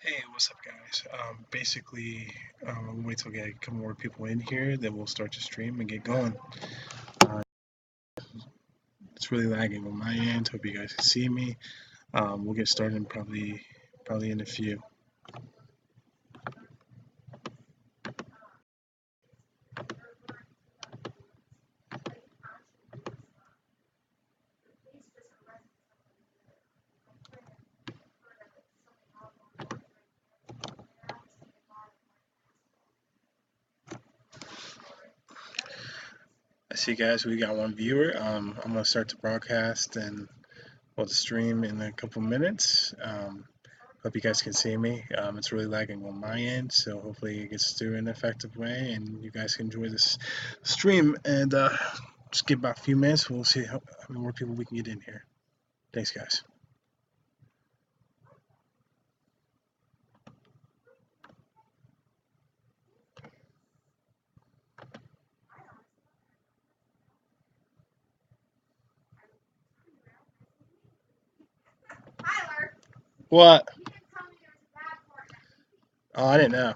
Hey, what's up, guys? We'll wait till we get a couple more people in here, then we'll start to stream and get going. Uh, it's really lagging on my end. Hope you guys can see me. We'll get started in probably in a few. I see, guys. We got one viewer. I'm gonna start the broadcast and the stream in a couple minutes. Hope you guys can see me. It's really lagging on my end, so hopefully it gets through in an effective way, and you guys can enjoy this stream. And just give about a few minutes. We'll see how many more people we can get in here. Thanks, guys. What? Oh, I didn't know.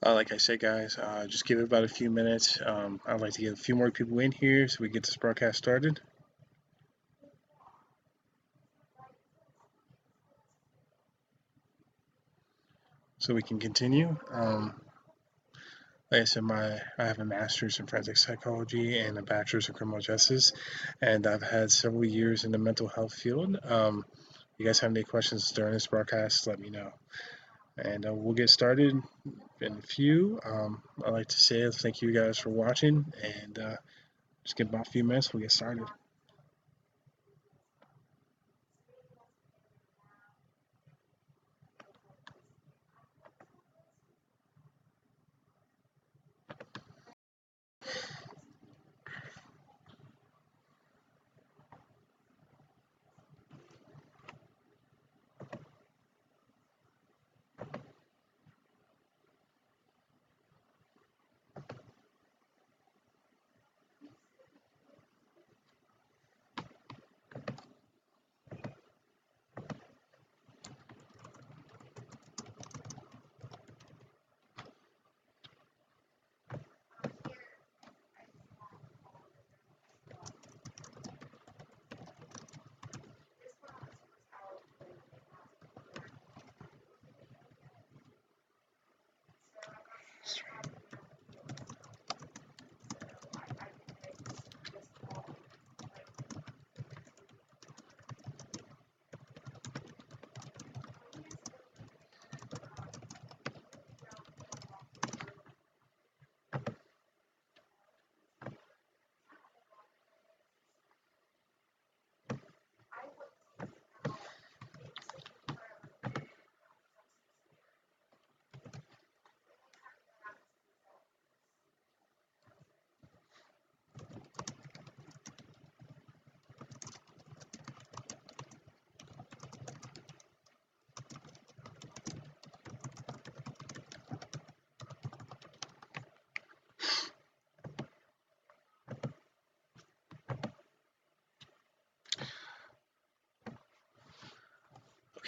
Like I said, guys, just give it about a few minutes. I'd like to get a few more people in here so we get this broadcast started. So we can continue. Like I said, I have a master's in forensic psychology and a bachelor's in criminal justice, and I've had several years in the mental health field. If you guys have any questions during this broadcast, let me know. And we'll get started in a few. I'd like to say thank you guys for watching, and just give about a few minutes, we'll get started.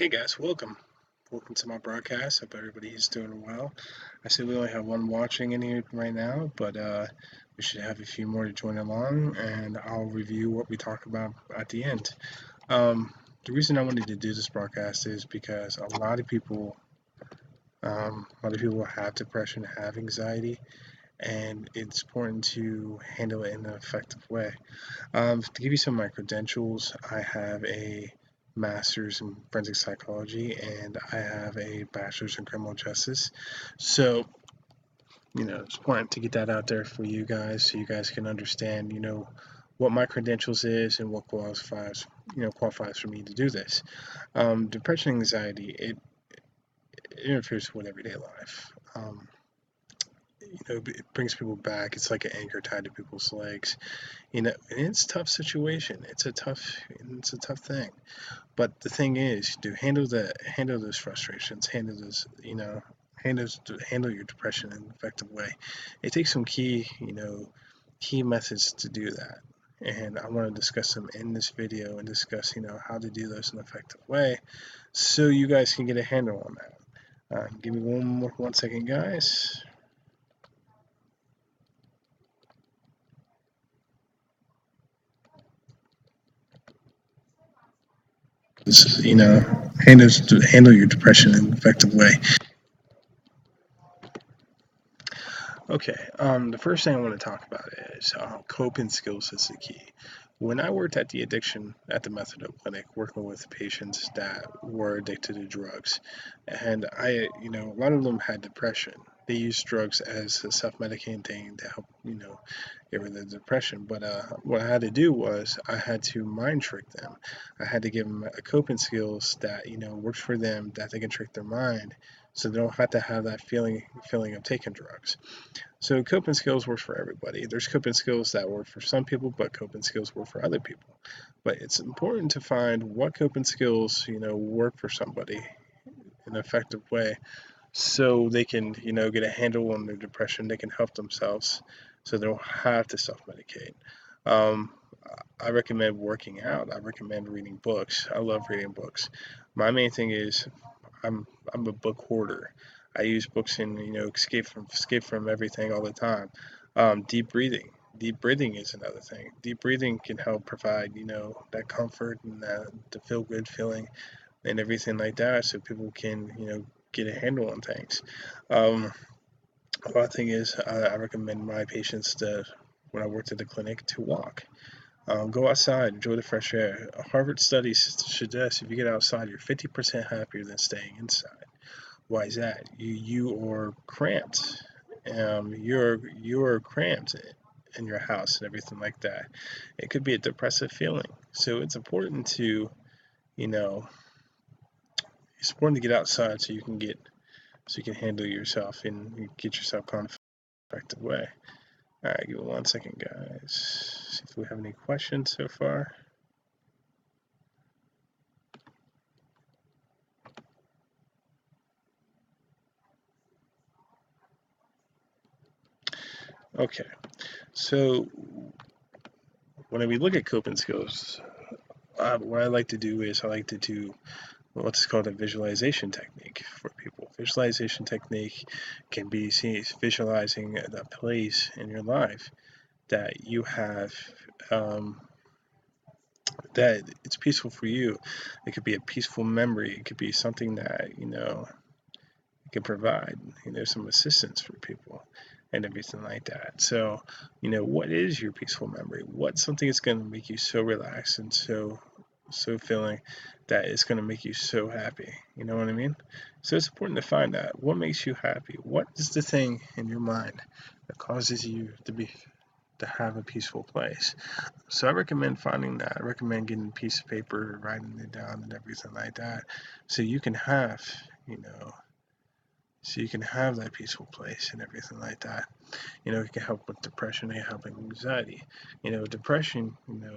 Okay, guys, welcome. Welcome to my broadcast. Hope everybody is doing well. I see we only have one watching in here right now, but we should have a few more to join along, and I'll review what we talk about at the end. The reason I wanted to do this broadcast is because a lot of people have depression, have anxiety, and it's important to handle it in an effective way. To give you some of my credentials, I have a master's in forensic psychology and I have a bachelor's in criminal justice. So it's important to get that out there for you guys so you guys can understand, what my credentials is and what qualifies for me to do this. Depression, anxiety, it interferes with everyday life. It brings people back. It's like an anchor tied to people's legs. And it's a tough situation. It's a tough thing. But the thing is, to handle those frustrations, handle your depression in an effective way. It takes some key methods to do that. And I want to discuss them in this video and discuss, how to do those in an effective way so you guys can get a handle on that. Give me one second, guys. Handle your depression in an effective way. Okay, the first thing I want to talk about is coping skills is the key. When I worked at the Methadone clinic, working with patients that were addicted to drugs, and a lot of them had depression. They used drugs as a self-medicating thing to help, get rid of the depression. But what I had to do was I had to mind trick them. I had to give them a coping skills that, works for them, that they can trick their mind, so they don't have to have that feeling of taking drugs. So coping skills works for everybody. There's coping skills that work for some people, but coping skills work for other people. But it's important to find what coping skills, work for somebody in an effective way so they can, get a handle on their depression. They can help themselves so they don't have to self-medicate. Um, I recommend working out. I recommend reading books. I love reading books. My main thing is I'm I'm a book hoarder. I use books and escape from everything all the time. Deep breathing. Deep breathing is another thing. Deep breathing can help provide that comfort and the feel good feeling and everything like that, so people can get a handle on things. Um, One thing is I recommend my patients to when I worked at the clinic to walk. Go outside, enjoy the fresh air. Harvard studies suggest if you get outside, you're 50% happier than staying inside. Why is that? You are cramped. You're cramped in your house and everything like that. It could be a depressive feeling. So you know, it's important to get outside so you can handle yourself and get yourself calm in an effective way. All right, give me one second, guys. See if we have any questions so far. Okay, so when we look at coping skills, what I like to do is I like to do what's called a visualization technique for people. Visualization technique can be seen as visualizing the place in your life that you have, um, that it's peaceful for you. It could be a peaceful memory. It could be something that can provide some assistance for people and everything like that. So what is your peaceful memory? What's something that's going to make you so relaxed and so feeling that it's going to make you so happy? You know what I mean? So it's important to find out what makes you happy. What is the thing in your mind that causes you to have a peaceful place? So I recommend finding that. I recommend getting a piece of paper, writing it down and everything like that, so you can have you know that peaceful place and everything like that. It can help with depression, it can help with anxiety. Depression,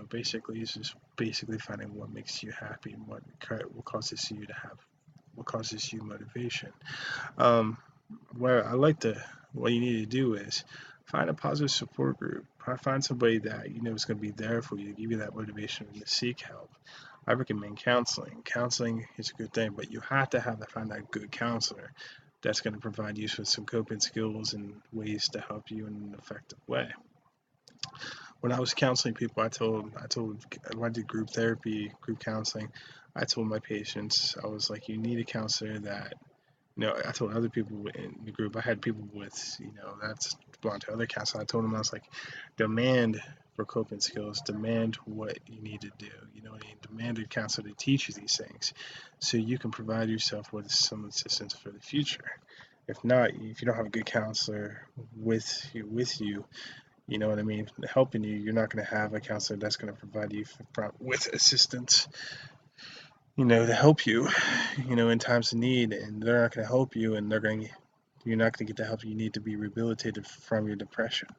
basically is just basically finding what makes you happy and what causes you motivation. Um, where I like to, what you need to do is find a positive support group. Find somebody that is going to be there for you, give you that motivation to seek help. I recommend counseling. Counseling is a good thing, but you have to find that good counselor that's going to provide you with some coping skills and ways to help you in an effective way. When I was counseling people, when I did group therapy, group counseling, I told my patients, I was like, you need a counselor that I told other people in the group, I had people with, that's belong to other counselors. I told them, I was like, demand for coping skills, demand what you need to do. Demand a counselor to teach you these things so you can provide yourself with some assistance for the future. If not, if you don't have a good counselor with you, you know what I mean, helping you, you're not going to have a counselor that's going to provide you with assistance, to help you, in times of need, and they're not going to help you, and you're not going to get the help you need to be rehabilitated from your depression.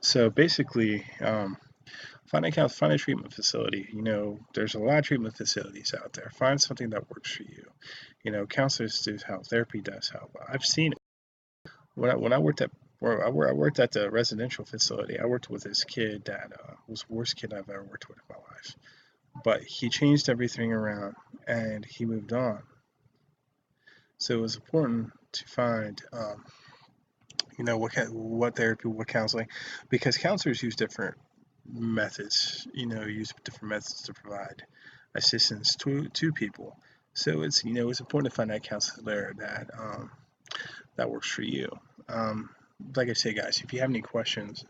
So basically, find a treatment facility. There's a lot of treatment facilities out there. Find something that works for you. Counselors do help. Therapy does help. I've seen it. When I worked at I worked at the residential facility. I worked with this kid that was the worst kid I've ever worked with in my life. But he changed everything around and he moved on. So it was important to find, what therapy, what counseling, because counselors use different methods, use different methods to provide assistance to people. So it's important to find that counselor that works for you. Um, like I say, guys, if you have any questions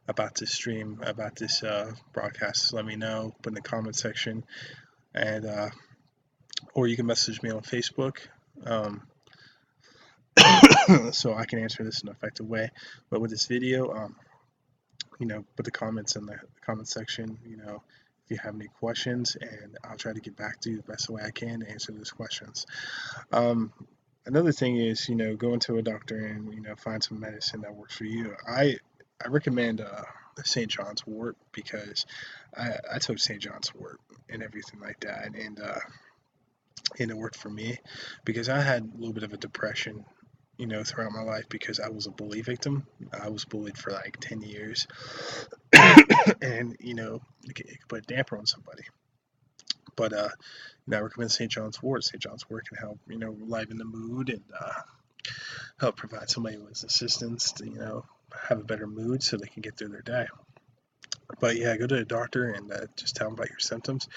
about this stream, about this broadcast, let me know. Put in the comment section, and or you can message me on Facebook, so I can answer this in an effective way. But with this video, put the comments in the comment section. If you have any questions, and I'll try to get back to you the best way I can to answer those questions. Another thing is, go into a doctor and find some medicine that works for you. I recommend St. John's Wort, because I took St. John's Wort and everything like that, and it worked for me because I had a little bit of a depression, throughout my life, because I was a bully victim. I was bullied for like 10 years, and it could put a damper on somebody. But I recommend St. John's Wort. St. John's Wort can help, liven the mood, and help provide somebody with assistance to, have a better mood so they can get through their day. But yeah, go to the doctor and just tell them about your symptoms.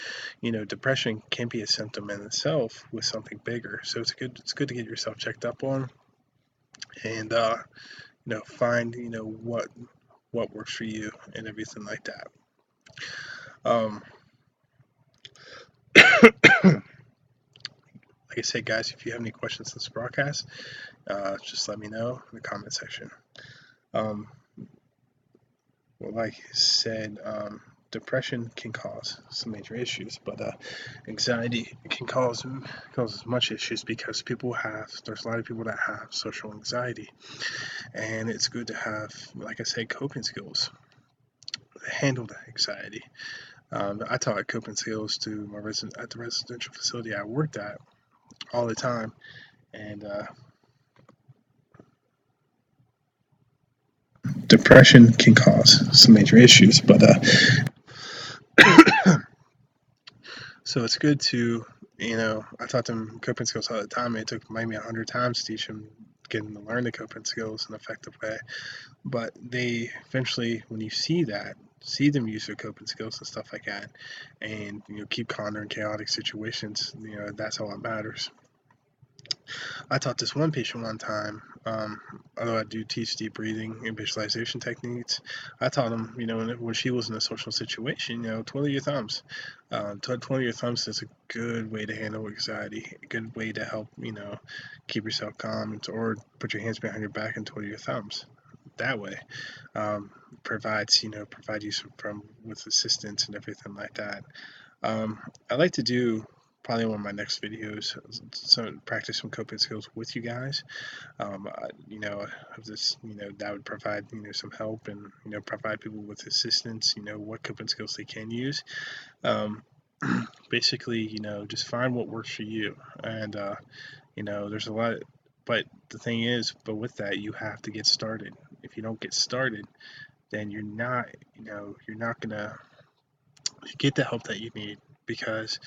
Depression can be a symptom in itself with something bigger, so it's good to get yourself checked up on, and find what works for you and everything like that. Um, like I said, guys, if you have any questions in this broadcast, just let me know in the comment section. Well, like I said, depression can cause some major issues, but anxiety can cause as much issues, because there's a lot of people that have social anxiety, and it's good to have, like I said, coping skills to handle the anxiety. I taught coping skills to at the residential facility I worked at all the time, and depression can cause some major issues, but so it's good to, I taught them coping skills all the time. It took maybe 100 times to teach them, get them to learn the coping skills in an effective way. But they eventually, when you see them use their coping skills and stuff like that, and keep calm in chaotic situations, that's all that matters. I taught this one patient one time, although I do teach deep breathing and visualization techniques, I taught him, when she was in a social situation, twiddle your thumbs. Twiddle your thumbs is a good way to handle anxiety, a good way to help, keep yourself calm, or put your hands behind your back and twiddle your thumbs. That way, provide you with assistance and everything like that. I like to do probably one of my next videos, practice some coping skills with you guys. Of this, that would provide, some help, and, provide people with assistance, what coping skills they can use. Basically, just find what works for you. And, there's a lot, but the thing is, with that, you have to get started. If you don't get started, then you're not gonna get the help that you need, because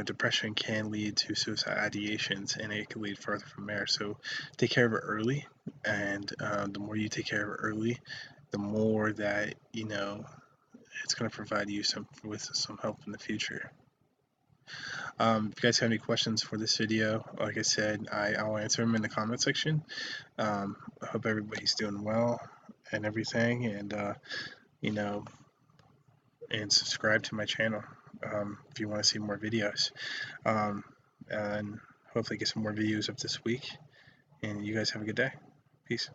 depression can lead to suicide ideations, and it can lead further from there. So take care of it early, and the more you take care of it early, the more that it's going to provide you with some help in the future. If you guys have any questions for this video, like I said, I'll answer them in the comment section. I hope everybody's doing well and everything, and and subscribe to my channel if you want to see more videos. And hopefully get some more videos up this week. And you guys have a good day. Peace.